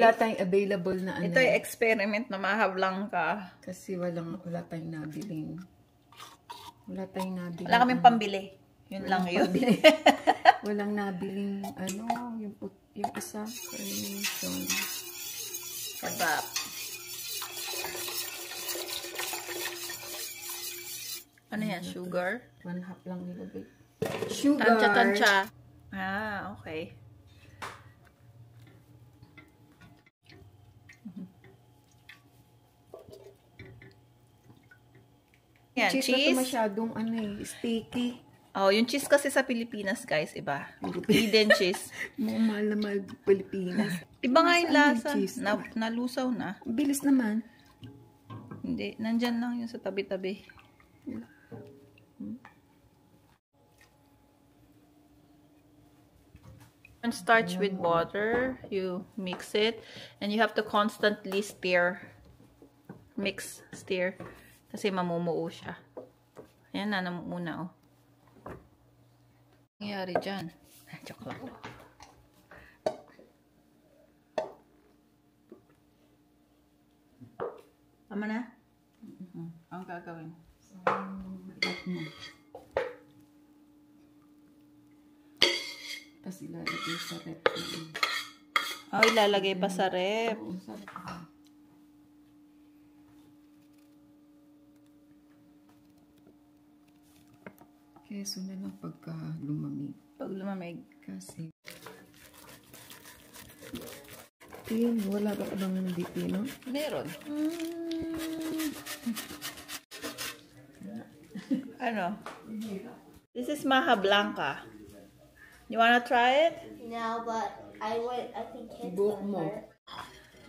wala tayong available na ano. Ito ay experiment na Maha Blanca. Kasi wala tayong nabiling. Wala kaming pambili. Yun lang yun. Walang nabiling, ano, yung isa. Carnation. Sarap. Ano yan? Sugar? 1/2 lang nilagay. Sugar. Tansya. Ah, okay. Yan, cheese. Na masyadong sticky. Oh, yung cheese kasi sa Pilipinas, guys, iba. Hidden cheese. Mahal na mahal Pilipinas. Iba nga yung lasa. Nalusaw na. Bilis naman. Hindi. Nandyan lang yung sa tabi-tabi. Starch with water. You mix it. And you have to constantly stir. Stir. Kasi mamumuo siya. Ayan na, namumuna, oh. Nangyari dyan. Joke lang. Tama na? Ang gagawin. Tapos ilalagay sa rep. Oh, ilalagay pa sa rep. Keso na lang pagka lumamig. Pag lumamig. Kasi wala ka bang nandito, no? Meron. Ano? This is Maha Blanca. You wanna try it? No, but I think kids Buhok mo.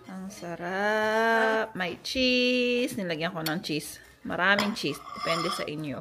Ang sarap. May cheese. Nilagyan ko ng cheese. Maraming cheese. Depende sa inyo.